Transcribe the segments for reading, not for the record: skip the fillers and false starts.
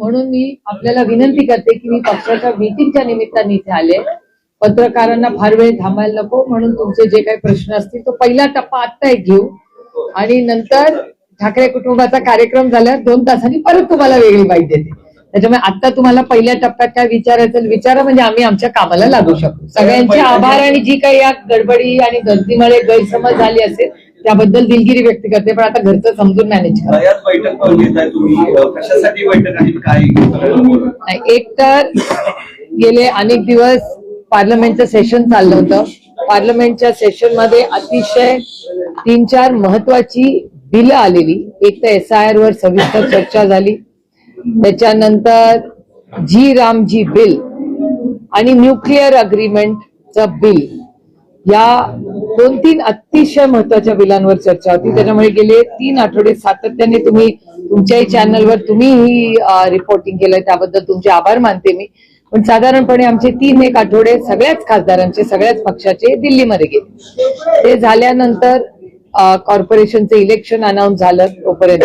म्हणून मी आपल्याला विनंती करते की मी पक्षाच्या मीटिंगच्या निमित्ताने इथे आले. पत्रकारांना फार वेळ थांबायला नको, म्हणून तुमचे जे काही प्रश्न असतील तो पहिला टप्पा आत्ता एक घेऊ आणि नंतर ठाकरे कुटुंबाचा कार्यक्रम झाल्यावर 2 तासांनी परत तुम्हाला वेगळी बाईट देते. त्याच्यामुळे आता तुम्हाला पहिल्या टप्प्यात काय विचारायचं विचारा, म्हणजे आम्ही आमच्या कामाला लागू शकू. सगळ्यांचे आभार आणि जी काही या गडबडी आणि गर्दीमुळे गैरसमज झाली असेल त्याबद्दल दिलगिरी व्यक्त करते, पण आता घरचं समजून मॅनेज करा. एक तर गेले अनेक दिवस पार्लमेंटचं सेशन चाललं होतं. पार्लमेंटच्या सेशन मध्ये अतिशय 3-4 महत्वाची बिलं आलेली. एक तर SIR वर सविस्तर चर्चा झाली, त्याच्यानंतर रामजी बिल आणि न्यूक्लिअर अग्रीमेंटचं बिल, या 2-3 अतिशय महत्वाच्या बिलांवर चर्चा होती. त्याच्यामुळे गेले 3 आठवडे सातत्याने तुम्ही तुमच्याही चॅनलवर तुम्हीही रिपोर्टिंग केलंय, त्याबद्दल तुमचे आभार मानते मी. पण साधारणपणे आमचे 3-1 आठवडे सगळ्याच खासदारांचे सगळ्याच पक्षाचे दिल्लीमध्ये गेले. ते झाल्यानंतर कॉर्पोरेशनचं इलेक्शन अनाऊन्स झालं तोपर्यंत,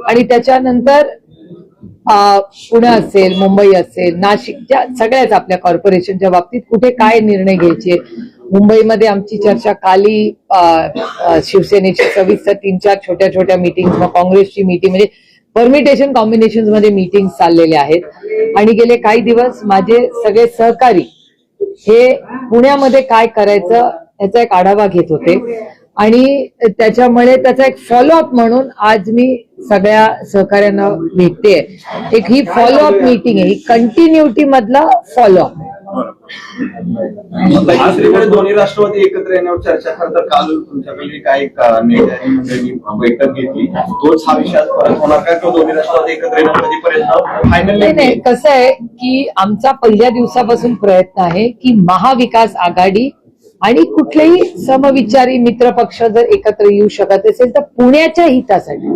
आणि त्याच्यानंतर पुणे असेल, मुंबई असेल, नाशिकच्या सगळ्याच आपल्या कॉर्पोरेशनच्या बाबतीत कुठे काय निर्णय घ्यायचे. मुंबईमध्ये आमची चर्चा काली शिवसेनेची सविस्तर 3-4 छोट्या छोट्या मीटिंग, काँग्रेसची मीटिंग, म्हणजे परमिटेशन कॉम्बिनेशन मध्ये मीटिंग चाललेल्या आहेत. आणि गेले काही दिवस माझे सगळे सहकारी हे पुण्यामध्ये काय करायचं याचा एक आढावा घेत होते, आणि त्याच्यामुळे त्याचा एक फॉलोअप म्हणून आज मी सगळ्या सहकार्यांना भेटते. एक ही फॉलोअप मीटिंग आहे, ही कंटिन्युटी मधला फॉलोअप. दोन्ही राष्ट्रवादी एकत्र येण्यावर चर्चा करतात. काल तुमच्याकडे काय बैठक घेतली, तोच हा विषय होणार का, किंवा दोन्ही राष्ट्रवादी एकत्र येण्यापर्यंत फायनल? नाही, कसं आहे की आमचा पहिल्या दिवसापासून प्रयत्न आहे की महाविकास आघाडी आणि कुठलेही समविचारी मित्र पक्ष जर एकत्र येऊ शकत असेल तर पुण्याच्या हितासाठी.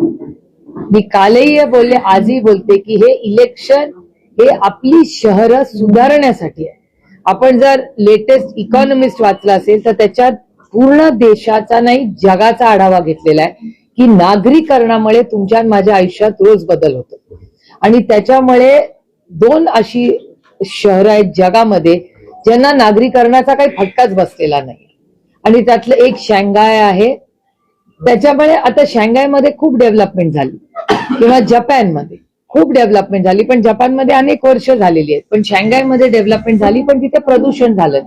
मी कालही बोलले, आजही बोलते की हे इलेक्शन हे आपली शहरं सुधारण्यासाठी आहे. आपण जर लेटेस्ट इकॉनॉमिस्ट वाचला असेल तर त्याच्यात पूर्ण देशाचा नाही जगाचा आढावा घेतलेला आहे की नागरीकरणामुळे तुमच्या माझ्या आयुष्यात रोज बदल होतो. आणि त्याच्यामुळे 2 अशी शहरं आहेत जगामध्ये ज्यांना नागरीकरणाचा काही फटकाच बसलेला नाही, आणि त्यातलं एक शांघाय आहे. त्याच्यामुळे आता शांघायमध्ये खूप डेव्हलपमेंट झाली, किंवा जपानमध्ये खूप डेव्हलपमेंट झाली, पण जपानमध्ये अनेक वर्ष झालेली आहेत. पण शांघायमध्ये डेव्हलपमेंट झाली पण तिथे प्रदूषण झालं.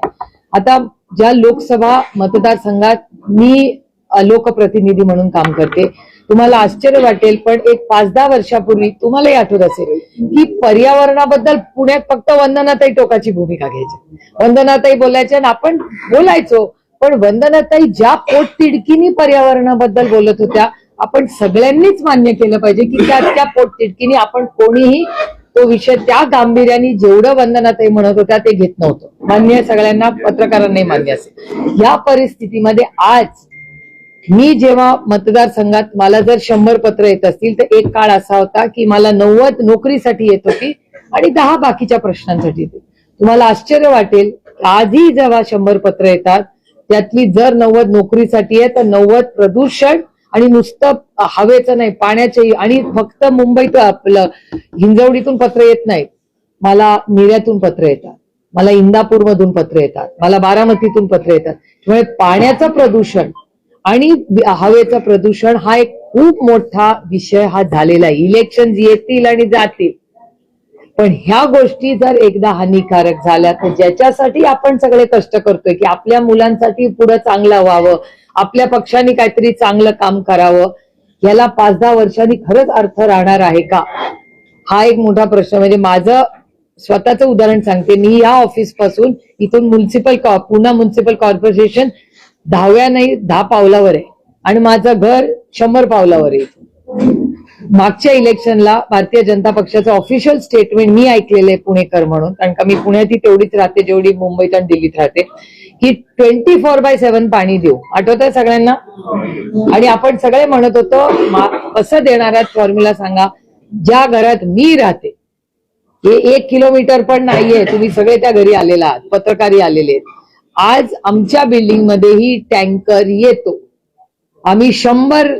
आता ज्या लोकसभा मतदारसंघात मी लोकप्रतिनिधी म्हणून काम करते, तुम्हाला आश्चर्य वाटेल पण एक 5-10 वर्षापूर्वी तुम्हालाही आठवत असेल की पर्यावरणाबद्दल पुण्यात फक्त वंदनाताई टोकाची भूमिका घ्यायची. वंदनाताई बोलायच्या आणि आपण बोलायचो, पण वंदनाताई ज्या पोटतिडकीनी पर्यावरणाबद्दल बोलत होत्या, आपण सगळ्यांनीच मान्य केलं पाहिजे की त्या पोटतिडकीनी आपण कोणीही तो विषय त्या गांभीर्याने जेवढं वंदनाताई म्हणत होत्या ते घेत नव्हतं. मान्य सगळ्यांना, पत्रकारांनाही मान्य असेल. या परिस्थितीमध्ये आज मी जेव्हा मतदारसंघात मला जर 100 पत्र येत असतील तर एक काळ असा होता की मला 90 नोकरीसाठी येत होती आणि 10 बाकीच्या प्रश्नांसाठी येते. तुम्हाला आश्चर्य वाटेल, आजही जेव्हा 100 पत्र येतात त्यातली जर 90 नोकरीसाठी आहे तर 90 प्रदूषण आणि नुसतं हवेचं नाही, पाण्याचंही. आणि फक्त मुंबईत आपलं हिंजवडीतून पत्र येत नाहीत, मला निऱ्यातून पत्र येतात, मला इंदापूरमधून पत्र येतात, मला बारामतीतून पत्र येतात. त्यामुळे पाण्याचं प्रदूषण आणि हवेचं प्रदूषण हा एक खूप मोठा विषय हा झालेला आहे. इलेक्शन येतील आणि जातील, पण ह्या गोष्टी जर एकदा हानिकारक झाल्या तर ज्याच्यासाठी आपण सगळे कष्ट करतोय की आपल्या मुलांसाठी पुढे चांगलं व्हावं, आपल्या पक्षाने काहीतरी चांगलं काम करावं, याला 5-10 वर्षांनी खरंच अर्थ राहणार आहे का, हा एक मोठा प्रश्न. म्हणजे माझं स्वतःचं उदाहरण सांगते. मी या ऑफिस पासून इथून पुणे म्युन्सिपल कॉर्पोरेशन 10 पावलावर आहे आणि माझं घर 100 पावलावर आहे. मागच्या इलेक्शनला भारतीय जनता पक्षाचं ऑफिशियल स्टेटमेंट मी ऐकलेलं आहे पुणेकर म्हणून, कारण का मी पुण्यात तेवढीच राहते जेवढी मुंबईत आणि दिल्लीत राहते, की 24/7 पाणी देऊ. आठवत आहे सगळ्यांना? आणि आपण सगळे म्हणत होतो कसं देणार आहात फॉर्म्युला सांगा. ज्या घरात मी राहते हे 1 किलोमीटर पण नाहीये, तुम्ही सगळे त्या घरी आलेला आहात, पत्रकारही आलेले आहेत. आज आमच्या बिल्डिंग मध्येही टँकर येतो. आम्ही 100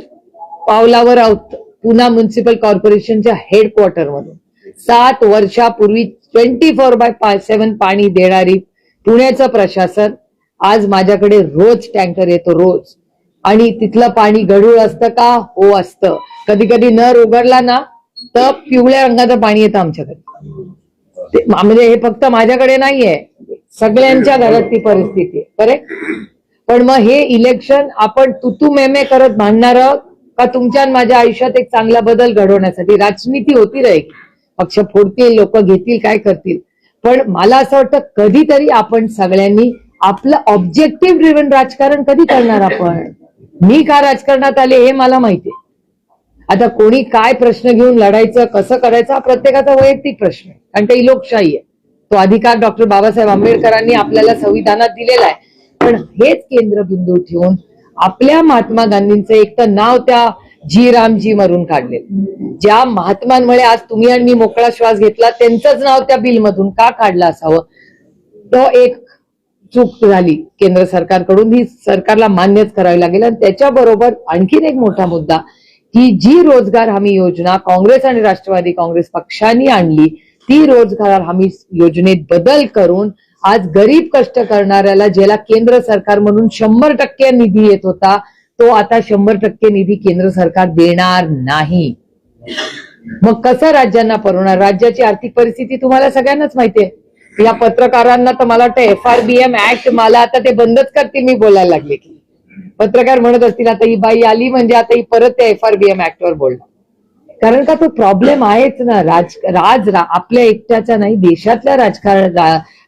पावलावर आहोत पुणे म्युन्सिपल कॉर्पोरेशनच्या हेडक्वार्टर मधून. 7 वर्षापूर्वी 24/7 पाणी देणारी पुण्याचं प्रशासन आज माझ्याकडे रोज टँकर येतो रोज, आणि तिथलं पाणी गढूळ असतं का? हो असतं. कधी कधी नर उघडला ना तर पिवळ्या रंगाचं पाणी येतं आमच्याकडे. म्हणजे हे फक्त माझ्याकडे नाहीये, सगळ्यांच्या घरात ती परिस्थिती आहे. करेक्ट. पण मग हे इलेक्शन आपण तुतू मेमे करत भांडणार का तुमच्या आणि माझ्या आयुष्यात एक चांगला बदल घडवण्यासाठी? राजनीती होती रे, पक्ष फोडतील, लोक घेतील, काय करतील. पण मला असं वाटतं कधीतरी आपण सगळ्यांनी आपलं ऑब्जेक्टिव्ह ड्रिव्हन राजकारण कधी करणार आपण? मी का राजकारणात आले हे मला माहितीये. आता कोणी काय प्रश्न घेऊन लढायचं, कसं करायचं, हा प्रत्येकाचा वैयक्तिक प्रश्न आहे, कारण का ही लोकशाही आहे. तो अधिकार डॉक्टर बाबासाहेब आंबेडकरांनी आपल्याला संविधानात दिलेला आहे. पण हेच केंद्रबिंदू ठेवून आपल्या महात्मा गांधींचं एक तर नाव त्या जी रामजी मरून काढले, ज्या महात्मांमुळे आज तुम्ही आणि मी मोकळा श्वास घेतला, त्यांचंच नाव त्या बिलमधून का काढलं असावं? तो एक चूक झाली केंद्र सरकारकडून, ही सरकारला मान्यच करावी लागेल. आणि त्याच्याबरोबर आणखीन एक मोठा मुद्दा की जी रोजगार हमी योजना काँग्रेस आणि राष्ट्रवादी काँग्रेस पक्षांनी आणली, ती रोजगार हमी योजनेत बदल करून आज गरीब कष्ट करणाऱ्याला, ज्याला केंद्र सरकार म्हणून 100% निधी येत होता, तो आता 100% निधी केंद्र सरकार देणार नाही. मग कसं राज्यांना परवणार? राज्याची आर्थिक परिस्थिती तुम्हाला सगळ्यांनाच माहितीये. या पत्रकारांना तर मला वाटतं FRBM ऍक्ट, मला आता ते बंदच करतील मी बोलायला लागले की. पत्रकार म्हणत असतील आता ही बाई आली म्हणजे आता ही परत त्या FRBM ऍक्ट वर बोलणार. कारण का तो प्रॉब्लेम आहेच ना. आपल्या एकट्याचा नाही, देशातल्या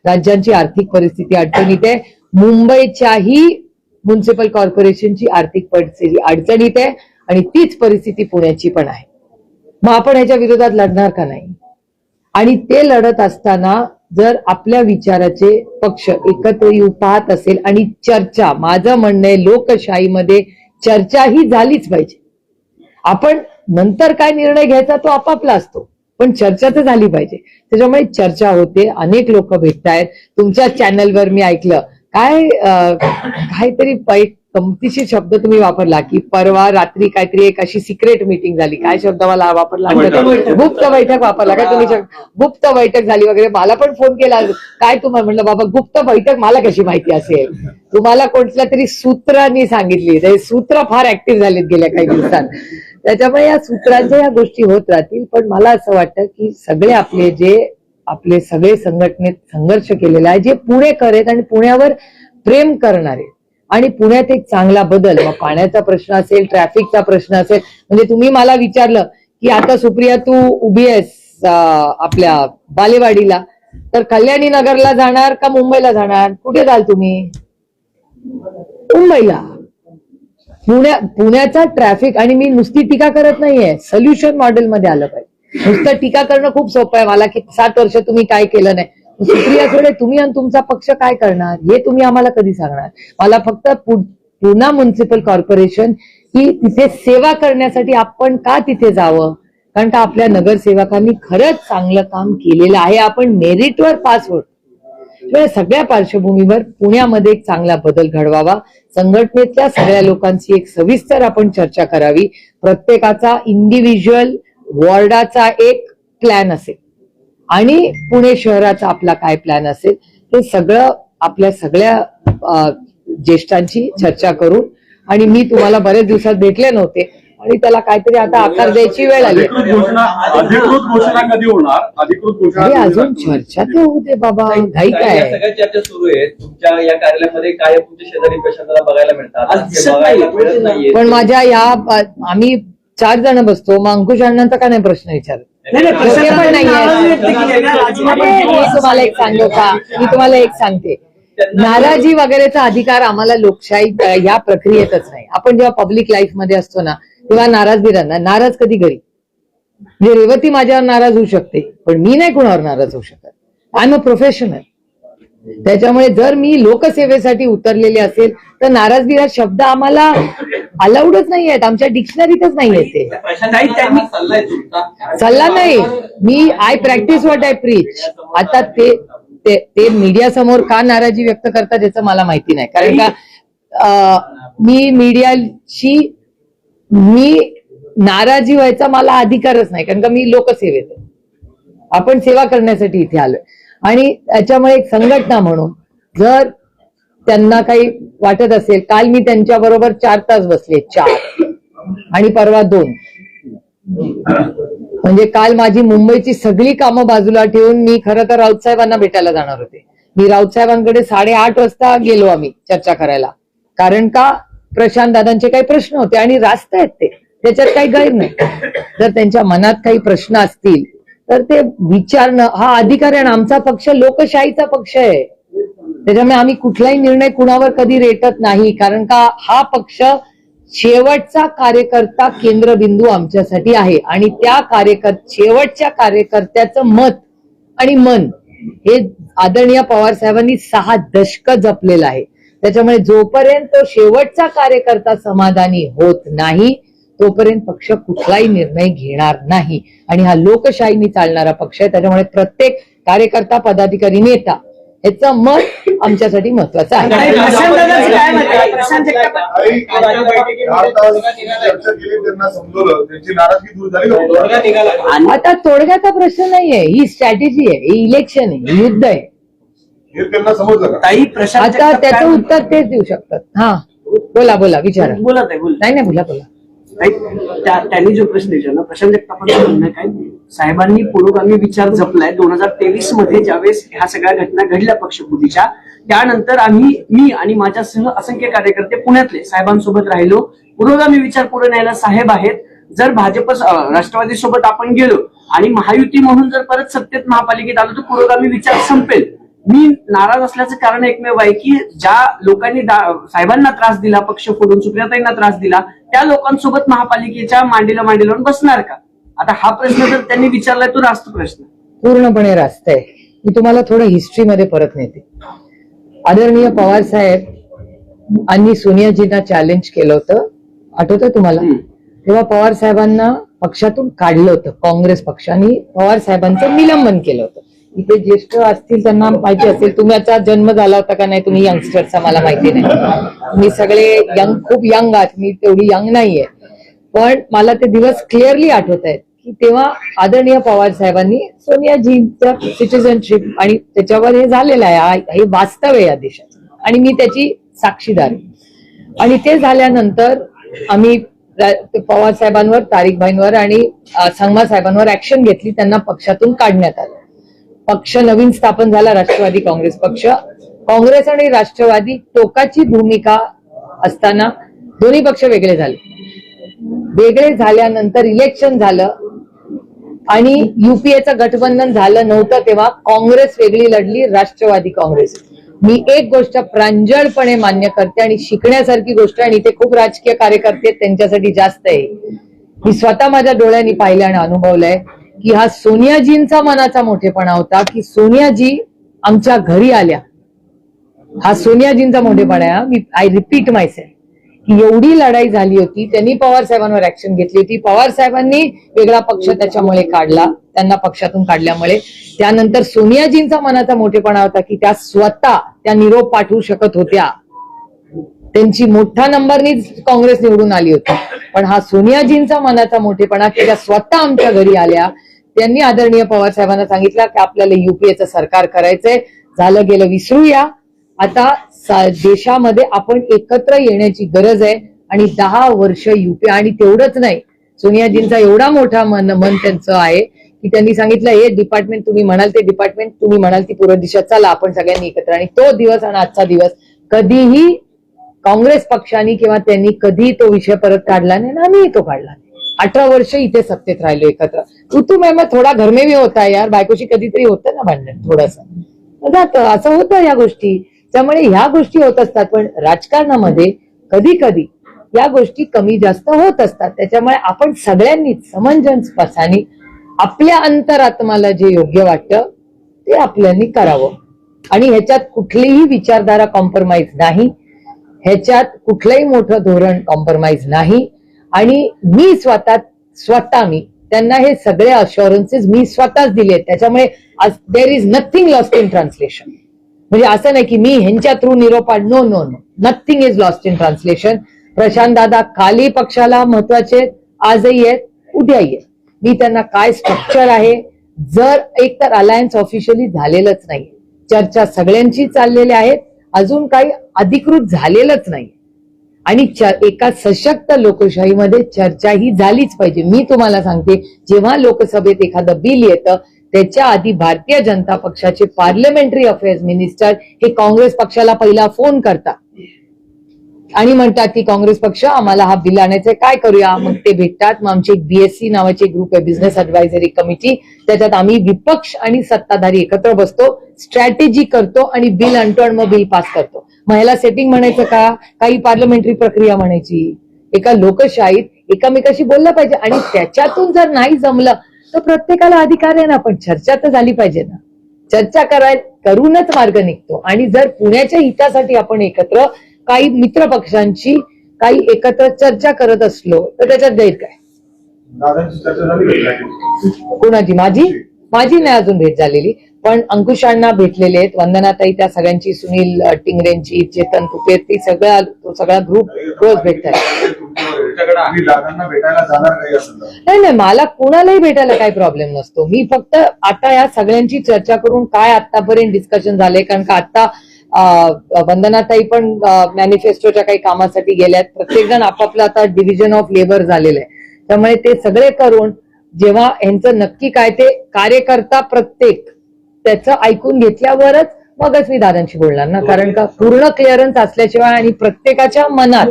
राज्यांची आर्थिक परिस्थिती अडचणीत आहे. मुंबईच्याही म्युन्सिपल कॉर्पोरेशनची आर्थिक परिस्थिती अडचणीत आहे, आणि तीच परिस्थिती पुण्याची पण आहे. मग आपण ह्याच्या विरोधात लढणार का नाही? आणि ते लढत असताना जर आपल्या विचाराचे पक्ष एकत्र येऊ पाहत असेल आणि चर्चा, माझं म्हणणं आहे लोकशाहीमध्ये चर्चा ही झालीच पाहिजे. आपण नंतर काय निर्णय घ्यायचा तो आपापला असतो, पण चर्चा तर झाली पाहिजे. त्याच्यामुळे चर्चा होते, अनेक लोक भेटतायत. तुमच्या चॅनलवर मी ऐकलं काहीतरी गमतीशीर शब्द तुम्ही वापरला की परवा रात्री काहीतरी एक अशी सिक्रेट मीटिंग झाली. काय शब्द मला वापरला? गुप्त बैठक वापरला का तुम्ही? गुप्त बैठक झाली वगैरे. मला पण फोन केला, काय तुम्हाला म्हणलं बाबा गुप्त बैठक मला कशी माहिती असेल? तुम्हाला कोणत्या तरी सूत्रांनी सांगितली. ते सूत्र फार ऍक्टिव्ह झालीत गेल्या काही दिवसात. त्याच्यामुळे या सूत्रांच्या या गोष्टी होत राहतील. पण मला असं वाटतं की सगळे आपले सगळे संघटनेत संघर्ष केलेला आहे, जे पुणेकर आहेत आणि पुण्यावर प्रेम करणारे, आणि पुण्यात एक चांगला बदल. मग पाण्याचा प्रश्न असेल, ट्रॅफिकचा प्रश्न असेल. म्हणजे तुम्ही मला विचारलं की आता सुप्रिया तू उभी आहेस आपल्या बालेवाडीला, तर कल्याणी नगरला जाणार का मुंबईला जाणार? कुठे जाल तुम्ही? मुंबईला. पुण्याचा ट्रॅफिक, आणि मी नुसती टीका करत नाहीये, सोल्युशन मॉडेल मध्ये आलं पाहिजे. नुसतं टीका करणं खूप सोपं आहे. मला की 7 वर्ष तुम्ही काय केलं नाही. सुप्रिया सुळे, तुम्ही आणि तुमचा पक्ष काय करणार हे तुम्ही आम्हाला कधी सांगणार? मला फक्त पुणा म्युन्सिपल कॉर्पोरेशन ही तिथे सेवा करण्यासाठी आपण का तिथे जावं? कारण का आपल्या नगरसेवकांनी खरंच चांगलं काम केलेलं आहे. आपण मेरिटवर पास होतो. सगळ्या पार्श्वभूमीवर पुण्यामध्ये एक चांगला बदल घडवावा. संघटनेतल्या सगळ्या लोकांची एक सविस्तर आपण चर्चा करावी. प्रत्येकाचा इंडिव्हिज्युअल वॉर्डाचा एक प्लॅन असेल आणि पुणे शहराचा आपला काय प्लॅन असेल, ते सगळं आपल्या सगळ्या ज्येष्ठांची चर्चा करू. आणि मी तुम्हाला बरेच दिवसात भेटले नव्हते आणि त्याला काहीतरी आता आकार द्यायची वेळ आली. अधिकृत घोषणा कधी होणार? अधिकृत घोषणा अजून चर्चा ते होऊ दे बाबा, घाई काय? सगळ्या चर्चा सुरू आहेत. तुमच्या या कार्यालयामध्ये काय तुमच्या शेजारी पेशंटला बघायला मिळतात, पण माझ्या आम्ही 4 जण बसतो. मग अंकुश अण्णांचा का नाही प्रश्न विचारत? पण नाहीये. तुम्हाला एक सांगू का? मी तुम्हाला एक सांगते, नाराजी वगैरेचा अधिकार आम्हाला लोकशाही या प्रक्रियेतच नाही. आपण जेव्हा पब्लिक लाईफ मध्ये असतो ना, तेव्हा नाराज बी राहणार. नाराज कधी घरी? म्हणजे रेवती माझ्यावर नाराज होऊ शकते, पण मी नाही कोणावर नाराज होऊ शकत. I am a professional. त्याच्यामुळे जर मी लोकसेवेसाठी उतरलेले असेल तर नाराजगी हा शब्द आम्हाला अलाउडच नाही आहेत, आमच्या डिक्शनरीतच नाही येते. सल्ला नाही, मी I practise what I preach. आता ते मीडिया समोर का नाराजी व्यक्त करतात याचं मला माहिती नाही. कारण का मी मीडियाशी नाराजी व्हायचा मला अधिकारच नाही, कारण का मी लोकसेवेत आहे. आपण सेवा करण्यासाठी इथे आलोय. आणि त्याच्यामुळे एक संघटना म्हणून जर त्यांना काही वाटत असेल, काल मी त्यांच्या बरोबर 4 तास बसले, 4 आणि परवा 2. म्हणजे काल माझी मुंबईची सगळी कामं बाजूला ठेवून मी खरं तर राऊत साहेबांना भेटायला जाणार होते. मी राऊत साहेबांकडे 8:30 वाजता गेलो आम्ही चर्चा करायला. कारण का प्रशांत दादांचे काही प्रश्न होते आणि रास्त आहेत ते, त्याच्यात काही गैर नाही. जर त्यांच्या मनात काही प्रश्न असतील तर ते विचारणं हा अधिकार आहे. आमचा पक्ष लोकशाहीचा पक्ष आहे, त्याच्यामुळे आम्ही कुठलाही निर्णय कुणावर कधी रेटत नाही. कारण का हा पक्ष शेवटचा कार्यकर्ता केंद्रबिंदू आमच्यासाठी आहे आणि त्या शेवटच्या कार्यकर्त्याचं मत आणि मन हे आदरणीय पवार साहेबांनी 6 दशकं जपलेलं आहे. त्याच्यामुळे जोपर्यंत तो शेवटचा कार्यकर्ता समाधानी होत नाही तोपर्यंत पक्ष कुठलाही निर्णय घेणार नाही. आणि हा लोकशाहीने चालणारा पक्ष आहे, त्याच्यामुळे प्रत्येक कार्यकर्ता, पदाधिकारी, नेता याचं मत आमच्यासाठी महत्वाचं आहे. आता तोडग्याचा प्रश्न नाहीये, ही स्ट्रॅटेजी आहे, ही इलेक्शन आहे, ही युद्ध आहे. त्यांना समजलं का? आता त्याचं उत्तर तेच देऊ शकतात. हा बोला विचारा. नाही बोला. त्यांनी जो प्रश्न विचारला प्रशांत जगतापांचं म्हणणं काय, साहेबांनी पुरोगामी विचार जपलाय. 2023 मध्ये ज्यावेळेस ह्या सगळ्या घटना घडल्या पक्षफुटीच्या, त्यानंतर मी आणि माझ्यासह असंख्य कार्यकर्ते पुण्यातले साहेबांसोबत राहिलो. पुरोगामी विचार पुढे न्यायला साहेब आहेत. जर भाजप राष्ट्रवादी सोबत आपण गेलो आणि महायुती म्हणून जर परत सत्तेत महापालिकेत आलो तर पुरोगामी विचार संपेल. मी नाराज असल्याचं कारण एकमेव आहे की ज्या लोकांनी साहेबांना त्रास दिला, पक्ष फोडून सुप्रियाताईंना त्रास दिला, त्या लोकांसोबत महापालिकेच्या मांडीला लावून बसणार का? आता हा प्रश्न जर त्यांनी विचारलाय तो रास्त प्रश्न, पूर्णपणे रास्त आहे. मी तुम्हाला थोडं हिस्ट्रीमध्ये परत नेते. आदरणीय पवार साहेब आणि सोनियाजींना चॅलेंज केलं होतं, आठवतंय तुम्हाला? तेव्हा पवार साहेबांना पक्षातून काढलं होतं. काँग्रेस पक्षाने पवार साहेबांचं निलंबन केलं होतं. इथे ज्येष्ठ असतील त्यांना माहिती असेल, तुमचा जन्म झाला होता का नाही, तुम्ही यंगस्टरचा मला माहिती नाही. तुम्ही सगळे खूप यंग आहात, मी तेवढी यंग नाहीये. पण मला ते दिवस क्लिअरली आठवत आहेत की तेव्हा आदरणीय पवार साहेबांनी सोनियाजींचं सिटिझनशिप आणि त्याच्यावर हे झालेलं आहे, हे वास्तव आहे या देशात आणि मी त्याची साक्षीदार आहे. आणि ते झाल्यानंतर आम्ही पवार साहेबांवर, तारिकभाईंवर आणि संगमा साहेबांवर ऍक्शन घेतली. त्यांना पक्षातून काढण्यात आलं. पक्ष नवीन स्थापन झाला, राष्ट्रवादी काँग्रेस पक्ष. काँग्रेस आणि राष्ट्रवादी टोकाची भूमिका असताना दोन्ही पक्ष वेगळे झाले. वेगळे झाल्यानंतर इलेक्शन झालं आणि युपीएचं गठबंधन झालं नव्हतं तेव्हा काँग्रेस वेगळी लढली, राष्ट्रवादी काँग्रेस. मी एक गोष्ट प्रांजळपणे मान्य करते आणि शिकण्यासारखी गोष्ट, आणि इथे खूप राजकीय कार्यकर्ते त्यांच्यासाठी जास्त आहे. मी स्वतः माझ्या डोळ्यांनी पाहिलं आणि अनुभवलंय की हा सोनियाजींचा मनाचा मोठेपणा होता की सोनियाजी आमच्या घरी आल्या. हा सोनियाजींचा मोठेपणा आहे. मी आय रिपीट मायसेल्फ की एवढी लढाई झाली होती, त्यांनी पवार साहेबांवर ऍक्शन घेतली होती. पवार साहेबांनी वेगळा पक्ष त्याच्यामुळे काढला, त्यांना पक्षातून काढल्यामुळे. त्यानंतर सोनियाजींचा मनाचा मोठेपणा होता की त्या स्वतः त्या निरोप पाठवू शकत होत्या. त्यांची मोठ्या नंबरनी काँग्रेस निवडून आली होती. पण हा सोनियाजींचा मनाचा मोठेपणा की त्या स्वतः आमच्या घरी आल्या. त्यांनी आदरणीय पवार साहेबांना सांगितलं की आपल्याला युपीएचं सरकार करायचंय, झालं गेलं विसरूया, आता देशामध्ये आपण एकत्र येण्याची गरज आहे. आणि 10 वर्ष युपी, आणि तेवढंच नाही, सोनियाजींचा एवढा मोठा मन त्यांचं आहे की त्यांनी सांगितलं हे डिपार्टमेंट तुम्ही म्हणाल ते डिपार्टमेंट, तुम्ही म्हणाल ती पूर्व दिशा, चला आपण सगळ्यांनी एकत्र. आणि तो दिवस आणि आजचा दिवस कधीही काँग्रेस पक्षाने किंवा त्यांनी कधी तो विषय परत काढला नाही ना आम्ही तो काढला. 18 वर्ष इथे सत्तेत राहिलो एकत्र. तू मॅम थोडा घर में भी होता यार, बायकोशी कधीतरी होतं ना भांडण थोडंसं जातं, असं होतं या गोष्टी. त्यामुळे ह्या गोष्टी होत असतात. पण राजकारणामध्ये कधी कधी या गोष्टी कमी जास्त होत असतात. त्याच्यामुळे आपण सगळ्यांनीच समंजसपणाने आपल्या अंतरात्म्याला जे योग्य वाटतं ते आपल्यानी करावं. आणि ह्याच्यात कुठलीही विचारधारा कॉम्प्रोमाइज नाही, ह्याच्यात कुठलंही मोठं धोरण कॉम्प्रोमाइज नाही. आणि मी स्वतः मी त्यांना हे सगळे अश्युरन्सेस मी स्वतःच दिले. त्याच्यामुळे there is nothing lost in translation. म्हणजे असं नाही की मी ह्यांच्या थ्रू निरोप, no no no, nothing is lost in translation. Prashant दादा काली पक्षाला महत्वाचे, आजही आहेत, उद्याही आहेत. मी त्यांना काय स्ट्रक्चर आहे, जर एक तर अलायन्स ऑफिशियली झालेलंच नाही, चर्चा सगळ्यांची चाललेल्या आहेत, अजून काही अधिकृत झालेलंच नाही, आणि एका सशक्त लोकशाहीमध्ये चर्चा ही झालीच पाहिजे. मी तुम्हाला सांगते, जेव्हा लोकसभेत एखादं बिल येतं त्याच्या आधी भारतीय जनता पक्षाचे पार्लमेंटरी अफेअर्स मिनिस्टर हे काँग्रेस पक्षाला पहिला फोन करतात आणि म्हणतात की काँग्रेस पक्ष आम्हाला हा बिल आणायचंय, काय करूया. मग ते भेटतात. मग आमची एक BSC नावाची ग्रुप आहे, बिझनेस ऍडव्हायझरी कमिटी, त्याच्यात आम्ही विपक्ष आणि सत्ताधारी एकत्र बसतो, स्ट्रॅटेजी करतो आणि बिल आणतो आणि मग बिल पास करतो. मग ह्याला सेटिंग म्हणायचं का, काही पार्लमेंटरी प्रक्रिया म्हणायची? एका लोकशाहीत एकमेकाशी बोललं पाहिजे, आणि त्याच्यातून जर नाही जमलं तर प्रत्येकाला अधिकार आहे ना, पण चर्चा तर झाली पाहिजे ना. चर्चा करूनच मार्ग निघतो. आणि जर पुण्याच्या हितासाठी आपण एकत्र काही मित्र पक्षांची काही एकत्र चर्चा करत असलो तर त्याच्यात गैर काय? दादांची चर्चा झाली का? कोणाची? माझी नाही अजून भेट झालेली, पण अंकुशांना भेटलेले आहेत, वंदनाताई, त्या सगळ्यांची, सुनील टिंगरेंची, चेतन तुपे, ती सगळा ग्रुप रोज भेटतात. आम्ही दादांना भेटायला जाणार काही असं नाही, मला कुणालाही भेटायला काही प्रॉब्लेम नसतो. मी फक्त आता या सगळ्यांची चर्चा करून काय आतापर्यंत डिस्कशन झाले, कारण का आता वंदनाताई पण मॅनिफेस्टोच्या काही कामासाठी गेल्यात, प्रत्येक जण आपापलं आता डिव्हिजन ऑफ लेबर झालेलं आहे. त्यामुळे ते सगळे करून जेव्हा यांचं नक्की काय ते कार्यकर्ता प्रत्येक त्याचं ऐकून घेतल्यावरच मगच मी दादांशी बोलणार ना, कारण का पूर्ण क्लिअरन्स असल्याशिवाय आणि प्रत्येकाच्या मनात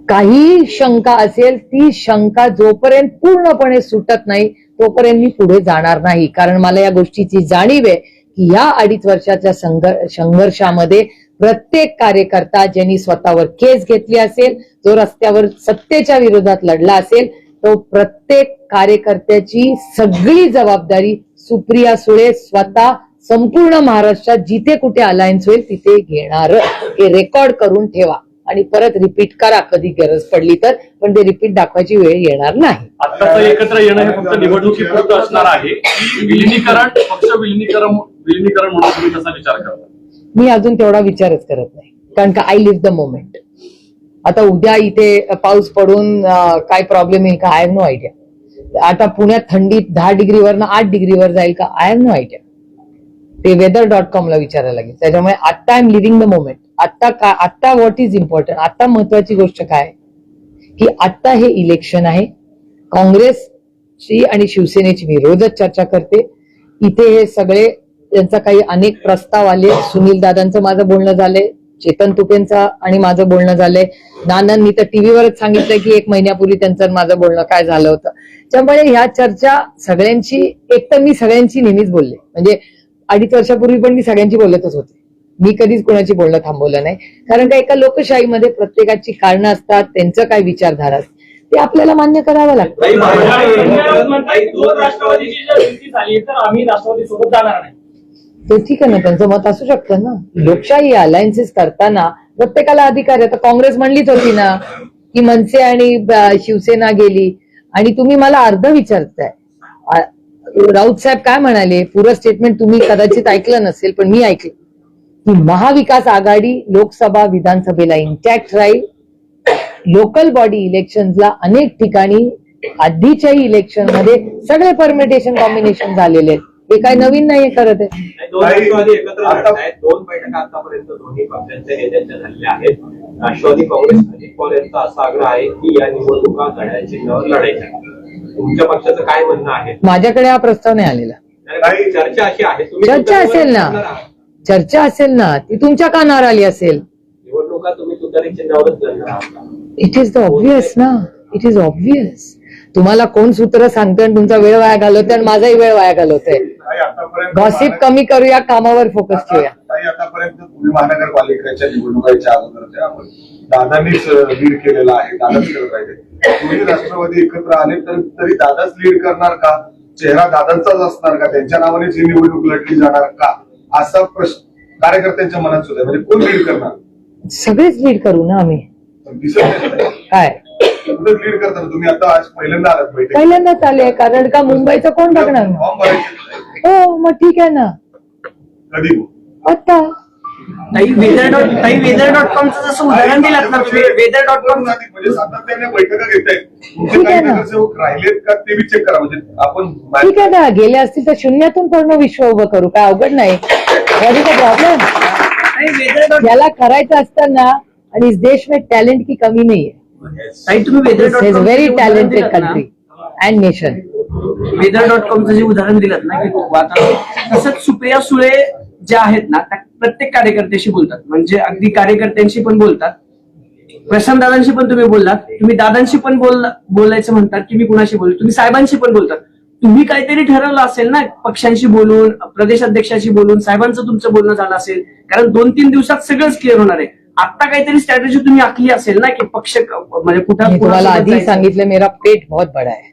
काही शंका असेल, ती शंका जोपर्यंत पूर्णपणे सुटत नाही तोपर्यंत मी पुढे जाणार नाही. कारण मला या गोष्टीची जाणीव आहे की या 2.5 वर्षाच्या संघर्षामध्ये प्रत्येक कार्यकर्ता ज्यांनी स्वतःवर केस घेतली असेल, जो रस्त्यावर सत्तेच्या विरोधात लढला असेल, तो प्रत्येक कार्यकर्त्याची सगळी जबाबदारी सुप्रिया सुळे स्वतः संपूर्ण महाराष्ट्रात जिथे कुठे अलायन्स होईल तिथे घेणार. हे रेकॉर्ड करून ठेवा आणि परत रिपीट करा कधी गरज पडली तर, पण ते रिपीट दाखवायची वेळ येणार नाही. आत्ताचं एकत्र येणं हे फक्त निवडणुकीपुरतं असणार आहे. पक्ष विलिनीकरण म्हणून तुम्ही कसा विचार करता? मी अजून तेवढा विचारच करत नाही, कारण का आय लिव्ह द मोमेंट. आता उद्या इथे पाऊस पडून काय प्रॉब्लेम येईल का, आय हॅव नो आयडिया. आता पुण्यात थंडीत 10 डिग्रीवरनं 8 डिग्रीवर जाईल का, आय हॅव नो आयडिया. ते weather.com ला विचारायला लागेल. त्याच्यामुळे आता I am living the moment. आता व्हॉट इज इम्पॉर्टंट, आता महत्वाची गोष्ट काय की आता हे इलेक्शन आहे. काँग्रेसची आणि शिवसेनेची मी रोजच चर्चा करते. इथे हे सगळे त्यांचा काही अनेक प्रस्ताव आले. सुनील दादांचं माझं बोलणं झालंय, चेतन तुपेंचं आणि माझं बोलणं झालंय. नानांनी तर टीव्हीवरच सांगितलंय की 1 महिन्यापूर्वी त्यांचं माझं बोलणं काय झालं होतं. त्यामुळे ह्या चर्चा सगळ्यांची, एक तर मी सगळ्यांची नेहमीच बोलले, म्हणजे 2.5 वर्षापूर्वी पण मी सगळ्यांची बोलतच होते. मी कधीच कोणाची बोलणं थांबवलं नाही, कारण का एका लोकशाहीमध्ये प्रत्येकाची कारणं असतात, त्यांचं काय विचारधारा असते ते आपल्याला मान्य करावं लागतं. दोन राष्ट्रवादीची जर युती झाली तर आम्ही राष्ट्रवादी सोबत जाणार नाही. ते ठीक आहे ना, त्यांचं मत असू शकतं ना. लोकशाही अलायन्सेस करताना प्रत्येकाला अधिकार आहे. तर काँग्रेस म्हणलीच होती ना की मनसे आणि शिवसेना गेली, आणि तुम्ही मला अर्ध विचारताय. राऊत साहेब काय म्हणाले, पुरं स्टेटमेंट तुम्ही कदाचित ऐकलं नसेल, पण मी ऐकलं की महाविकास आघाडी लोकसभा विधानसभेला इंटॅक्ट राहील. लोकल बॉडी इलेक्शनला अनेक ठिकाणी आधीच्याही इलेक्शन मध्ये सगळे परमिटेशन कॉम्बिनेशन झालेले आहेत. हे काय नवीन नाही करत आहे. दोन राष्ट्रवादी एकत्र लढत आहेत. 2 बैठका आतापर्यंत दोन्ही पक्षांच्या नेत्यांच्या झालेल्या आहेत. राष्ट्रवादी काँग्रेस अजित पवार यांचा असा आग्रह आहे की या निवडणुका घड्याळ चिन्हावर लढायच्या. तुमच्या पक्षाचं काय म्हणणं आहे? माझ्याकडे हा प्रस्ताव नाही आलेला. चर्चा अशी आहे, चर्चा असेल ना, चर्चा असेल ना, ती तुमच्या कानावर आली असेल. निवडणुका तुम्ही तुतारी चिन्हावरच लढणार आहात. इट इज द ऑब्व्हियस ना, इट इज ऑब्व्हियस. तुम्हाला कोण सूत्र सांगतोय आणि तुमचा वेळ वाया घालवतोय आणि माझाही वेळ वाया घालवतोय. गॉसिप कमी करूया, कामावर फोकस ठेवूया. आतापर्यंत पुणे महानगरपालिकेच्या निवडणुकांच्या अगोदरच्या आपण दादांनीच लीड केलेला आहे, दादाच करत आहे. तुम्ही राष्ट्रवादी एकत्र आले तरी दादाच लीड करणार का, चेहरा दादांचाच असणार का, त्यांच्या नावानेच ही निवडणूक लढली जाणार का, असा प्रश्न कार्यकर्त्यांच्या मनात सुद्धा. म्हणजे कोण लीड करणार? सगळेच लीड करू ना आम्ही. दिसत नाही काय लीड करताना तुम्ही आता आज पहिल्यांदा आलात बैठक, पहिल्यांदाच आले, कारण का मुंबईचं कोण बघणार? फॉर्म भरायचे हो, मग ठीक आहे ना. कधी आता वेदर.कॉमचं जसं उदाहरण दिलं ना वेदर.कॉम म्हणजे सातत्याने बैठका घेत आहेत तुमचे ठीक काही आहे ना. नगरसेवक राहिलेत का ते बी चेक करा म्हणजे आपण ठीक आहे ना, गेले असतील तर शून्यातून पूर्ण विश्व उभं करू, काय अवघड नाही. प्रॉब्लेम वेदर याला करायचं असतं ना, आणि इस देश में टॅलेंट की कमी नाही आहे. तुम्ही is very talented country and nation. वेदर.कॉमचं जे उदाहरण दिलं ना की वातावरण तसंच सुप्रिया सुळे ज्या आहेत ना त्या प्रत्येक कार्यकर्त्याशी बोलतात, म्हणजे अगदी कार्यकर्त्यांशी पण बोलतात, प्रशांत दादांशी पण तुम्ही बोललात, तुम्ही दादांशी पण बोलायचं म्हणतात की मी कुणाशी बोलू, तुम्ही साहेबांशी पण बोलतात. तुम्ही काहीतरी ठरवलं असेल ना पक्षांशी बोलून, प्रदेशाध्यक्षाशी बोलून, साहेबांचं तुमचं बोलणं झालं असेल, कारण 2-3 दिवसात सगळंच क्लिअर होणार आहे. आता काहीतरी स्ट्रॅटेजी तुम्ही आखली असेल ना की पक्ष म्हणजे मी कुठं तुम्हाला आधी सांगितलं, मेरा पेट बहुत बडा है.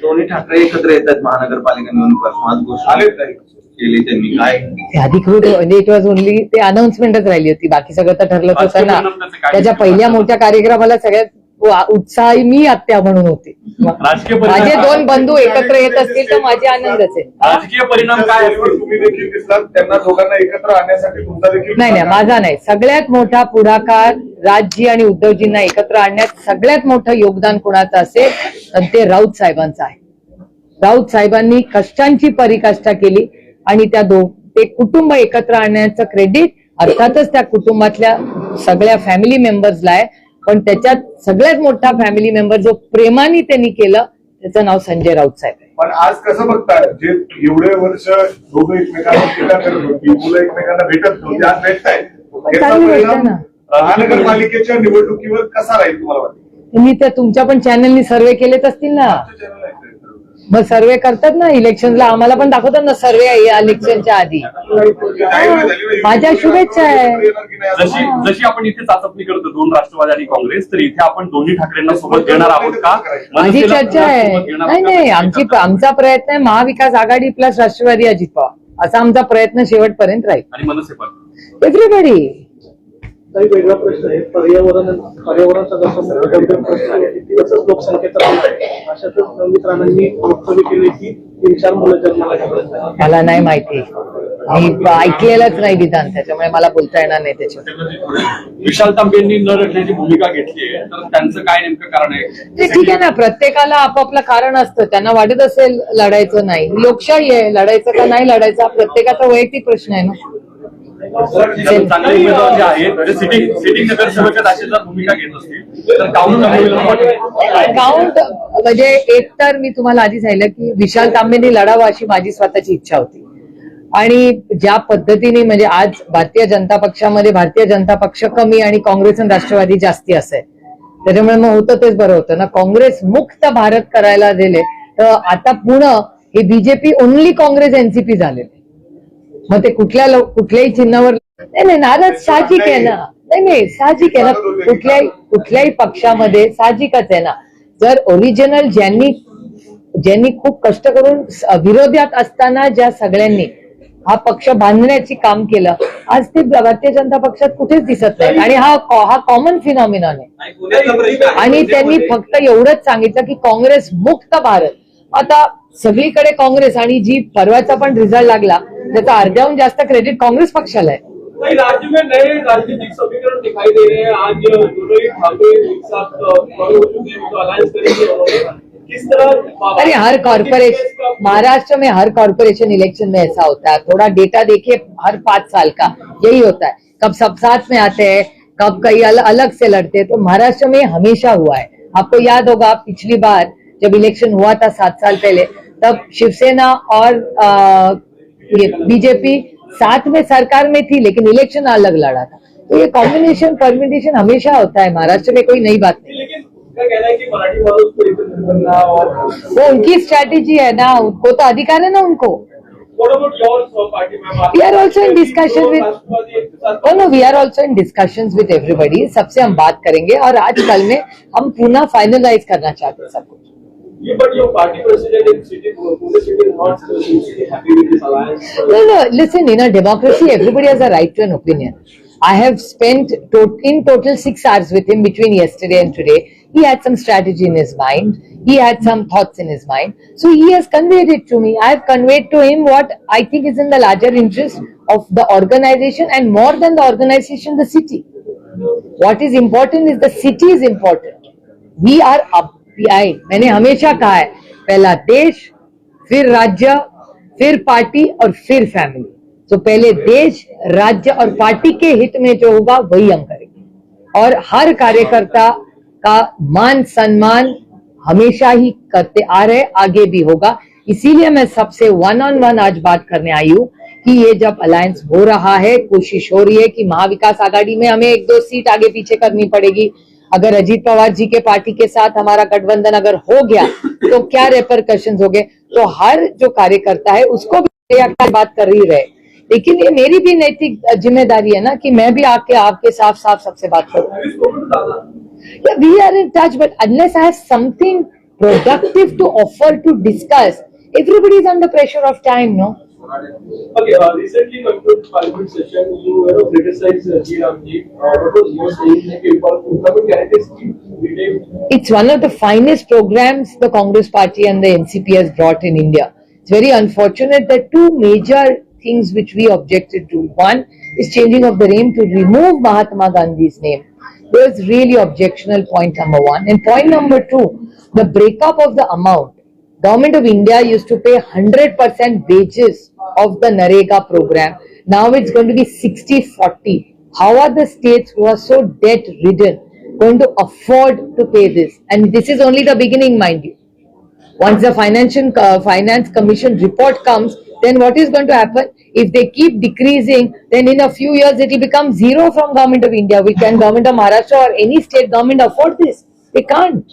दोन्ही ठाकरे एकत्र येतात महानगरपालिका निवडणुकीपासून आज गोष्ट आलेत काही केली त्यांनी काय ते अधिकृत म्हणजे इट वॉज ओनली ते अनाउन्समेंटच राहिली होती, बाकी सगळं तर ठरलंच होतं ना. त्याच्या पहिल्या मोठ्या कार्यक्रमाला सगळ्यात उत्साही मी आत्या म्हणून होते. राजकीय माझे परिणाम 2 बंधू एकत्र येत असतील तर माझे आनंदच आहे. राजकीय परिणाम काय असतील? तुम्ही देखील दिसलात त्यांना दोघांना एकत्र आणण्यासाठी तुमचा देखील नाही, माझा नाही. सगळ्यात मोठा पुढाकार राजजी आणि उद्धवजींना एकत्र आणण्यात सगळ्यात मोठं योगदान कोणाचं असेल तर ते राऊत साहेबांचं आहे. राऊत साहेबांनी कष्टांची पराकाष्ठा केली आणि ते कुटुंब एकत्र आणण्याचं क्रेडिट अर्थातच त्या कुटुंबातल्या सगळ्या फॅमिली मेंबर्सला आहे, पण त्याच्यात सगळ्यात मोठा फॅमिली मेंबर जो प्रेमाने त्यांनी केलं त्याचं नाव संजय राऊत साहेब आहे. पण आज कसं बघताय जे एवढे वर्ष दोघं एकमेकांना टीका करत होती, मुलं एकमेकांना भेटत नव्हती, आज भेटताय. याचा चांगली गोष्ट आहे परिणाम ना. महानगरपालिकेच्या निवडणुकीवर कसा राहील तुम्हाला वाटतं? मी त्या तुमच्या पण चॅनलनी सर्वे केलेच असतील ना. मग सर्वे करतात ना इलेक्शनला, आम्हाला पण दाखवतात ना सर्वे या इलेक्शनच्या आधी. माझ्या शुभेच्छा आहे. जशी आपण इथे चाचपणी करतो 2 राष्ट्रवादी आणि काँग्रेस, तर इथे आपण दोन्ही ठाकरेंना सोबत घेणार आहोत का? माझी मनसेला चर्चा आहे. सोबत घेणार आहोत नाही का? आमचा प्रयत्न आहे महाविकास आघाडी प्लस राष्ट्रवादी अजित पवार असा आमचा प्रयत्न शेवटपर्यंत राहील. आणि मनसे पण एव्हरीबडी. काही वेगळा प्रश्न आहे. पर्यावरणाचा जसा गंभीर प्रश्न आहे तसंच लोकसंख्येचा पण आहे. अशातच नवनीत राणांनी वक्तव्य केले की 3-4 मुलं जन्माला घालत. मला नाही माहिती, मी ऐकलेलंच नाही विधान, त्याच्यामुळे मला बोलता येणार नाही त्याच्यावर. विशाल तांबेंनी न रचण्याची भूमिका घेतली आहे, तर त्यांचं काय नेमकं कारण आहे? ते ठीक आहे ना, प्रत्येकाला आपापलं कारण असतं. त्यांना वाटत असेल लढायचं नाही, लोकशाही आहे, लढायचं का नाही लढायचं हा प्रत्येकाचा वैयक्तिक प्रश्न आहे ना. चांगले उमेदवार जे आहेत म्हणजे सिटिंग नगरसेवक अशी जर भूमिका घेत असतील तर काउंट म्हणजे एकतर मी तुम्हाला आधी सांगितलं की विशाल तांबेंनी लढावं अशी माझी स्वतःची इच्छा होती. आणि ज्या पद्धतीने म्हणजे आज भारतीय जनता पक्षामध्ये भारतीय जनता पक्ष कमी आणि काँग्रेस आणि राष्ट्रवादी जास्ती असे, त्याच्यामुळे मग होतं तेच बरं होतं ना. काँग्रेस मुक्त भारत करायला गेले तर आता पुन्हा हे बीजेपी ओनली काँग्रेस एनसीपी झालेले. मग ते कुठल्याही चिन्हावर नाही नाराज साहजिक आहे ना. नाही साहजिक आहे ना, कुठल्याही पक्षामध्ये साहजिकच आहे ना. जर ओरिजिनल ज्यांनी खूप कष्ट करून विरोधात असताना ज्या सगळ्यांनी हा पक्ष बांधण्याची काम केलं, आज ते भारतीय जनता पक्षात कुठेच दिसत नाही. आणि हा कॉमन फिनॉमिनॉन आहे. आणि त्यांनी फक्त एवढंच सांगितलं की काँग्रेस मुक्त भारत. आता सगळीकडे काँग्रेस, आणि जी परवाचा पण रिझल्ट लागला त्याचा अर्ध्याहून जास्त क्रेडिट काँग्रेस पक्षाला आहे. राज्य में नए राजनीतिक समीकरण दिखाई दे रहे हैं. आज दोनों ही ठाकरे एक साथ अलायंस करेंगे. किस तरह? अरे हर कॉर्पोरेशन, महाराष्ट्र में हर कॉर्पोरेशन इलेक्शन में ऐसा होता है. थोड़ा डेटा देखिए, हर 5 साल का यही होता है. कब सब साथ में आते हैं, कब कई अलग से लड़ते हैं. तो महाराष्ट्र में हमेशा हुआ है. आपको याद होगा पिछली बार जब इलेक्शन हुआ था 7 साल पहले, तब शिवसेना और बीजेपी साथ में सरकार में थी लेकिन इलेक्शन अलग लड़ा था. तो ये कॉम्बिनेशन परम्यूटेशन हमेशा होता है. महाराष्ट्र में कोई नई बात नहीं. लेकिन उनका कहना है कि मराठी वालों को एकत्र करना और वो उनकी स्ट्रैटेजी है ना, उनको तो अधिकार है ना उनको. what about your party member? We are also in discussion with. No, we are also in discussions with everybody. सबसे हम बात करेंगे और आज कल में हम पुनः फाइनलाइज करना चाहते हैं सब कुछ. Yeah, but your party president in city, Pune city is not usually happy with this alliance. No, listen, in a democracy, everybody has a right to an opinion. I have spent in total 6 hours with him between yesterday and today. he had some strategy in his mind, he had some thoughts in his mind, so he has conveyed it to me. I have conveyed to him what I think is in the larger interest of the organization, and more than the organization, the city. What is important is the city is important. We are up behind. मैंने हमेशा कहा है, पहला देश, फिर राज्य, फिर party और फिर फैमिली. तो पहले देश, राज्य और पार्टी के हित में जो होगा वही हम करेंगे, और हर कार्यकर्ता का मान सम्मान हमेशा ही करते आ रहे, आगे भी होगा. इसीलिए मैं सबसे वन ऑन वन आज बात करने आई हूँ कि ये जब अलायंस हो रहा है, कोशिश हो रही है कि महाविकास आघाड़ी में हमें 1-2 सीट आगे पीछे करनी पड़ेगी. अगर अजीत पवार जी के पार्टी के साथ हमारा गठबंधन अगर हो गया तो क्या रेपरकशंस हो गए, तो हर जो कार्यकर्ता है उसको भी बात कर रही रहे. लेकिन ये मेरी भी नैतिक जिम्मेदारी है ना कि मैं भी आके आपके साफ साफ सबसे बात करूं. Yeah, we are in touch, but unless I have something productive to offer to discuss, everybody is under pressure of time, no? Okay, recently concluded parliament session, you criticized Ramji. What was your saying? Like, It's one of the finest programs the Congress Party and the NCP has brought in India. It's very unfortunate that two major things which we objected to. One is changing of the name to remove Mahatma Gandhi's name. That was really objectionable, point number one. And point number two, the breakup of the amount. Government of India used to pay 100% wages of the Narega program. Now it's going to be 60-40. How are the states who are so debt ridden going to afford to pay this? And this is only the beginning, mind you. Once the Finance Commission report comes, then what is going to happen? If they keep decreasing, then in a few years it will become zero from Government of India. Can Government of Maharashtra or any state government afford this? They can't.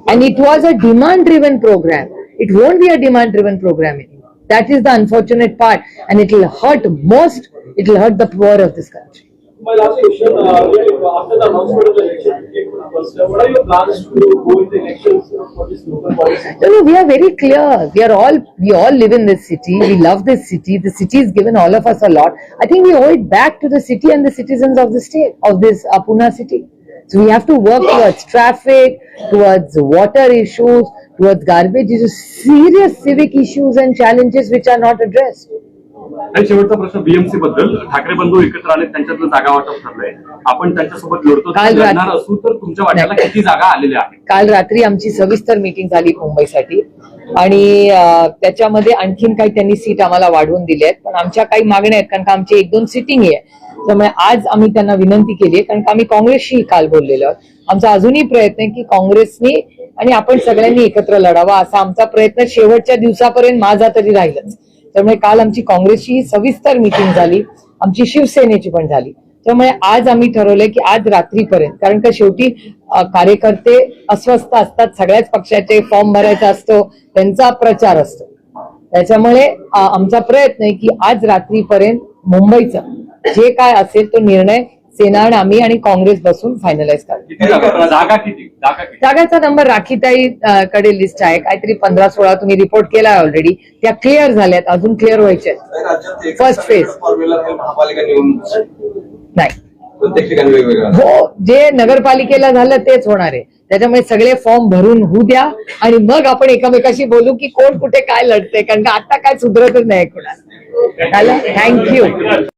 And it was a demand-driven program. It won't be a demand-driven program anymore. That is the unfortunate part, and it will hurt most. It will hurt the poor of this country. my last question, after the announcement of the election, what are your plans to go into elections for this local policy? No, we are very clear. We all live in this city. We love this city. The city has given all of us a lot. I think we owe it back to the city and the citizens of the state, of this Pune city. So we have to work towards traffic, towards water issues, towards garbage issues, serious civic issues and challenges which are not addressed. आणि शेवटचा प्रश्न BMC बद्दल. ठाकरे बंधू एकत्र आले, त्यांच्यातलं जागा वाटप ठरलंय. आपण त्यांच्यासोबत लढतो, लढणार असू तर तुमच्या वाट्याला किती जागा आलेल्या आहेत? काल रात्री आमची सविस्तर मीटिंग झाली मुंबईसाठी, आणि त्याच्यामध्ये आणखीन काही त्यांनी सीट आम्हाला वाढवून दिले आहेत. पण आमच्या काही मागण्या आहेत, कारण का आमची 1-2 सिटिंग आहे. त्यामुळे आज आम्ही त्यांना विनंती केली आहे, कारण का आम्ही काँग्रेसशी काल बोललेलो आहोत. आमचा अजूनही प्रयत्न आहे की काँग्रेसनी आणि आपण सगळ्यांनी एकत्र लढावा, असा आमचा प्रयत्न शेवटच्या दिवसापर्यंत माझा तरी राहिलच. त्यामुळे काल आमची काँग्रेसची सविस्तर मीटिंग झाली, आमची शिवसेनेची पण झाली. त्यामुळे आज आम्ही ठरवलंय की आज रात्रीपर्यंत, कारण का शेवटी कार्यकर्ते अस्वस्थ असतात, सगळ्याच पक्षाचे फॉर्म भरायचा असतो, त्यांचा प्रचार असतो. त्याच्यामुळे आमचा प्रयत्न आहे की आज रात्रीपर्यंत मुंबईचं जे काय असेल तो निर्णय सेना आणि आम्ही आणि काँग्रेस बसून फायनलाइज किती जागा? जागा किती? जागाचा नंबर राखीताई कडे लिस्ट आहे, काहीतरी 15-16 तुम्ही रिपोर्ट केलाय ऑलरेडी. त्या क्लिअर झाल्यात, अजून क्लिअर व्हायच्या आहेत. फर्स्ट फेज फॉर्म्युला महापालिका निवडणूक नाही, प्रत्येक ठिकाणी वेगवेगळं. हो, जे नगरपालिकेला झालं तेच होणार आहे. त्याच्यामुळे सगळे फॉर्म भरून होऊ द्या आणि मग आपण एकमेकाशी बोलू की कोण कुठे काय लढते, कारण का आता काय सुधरतच नाही कोणाला. थँक्यू.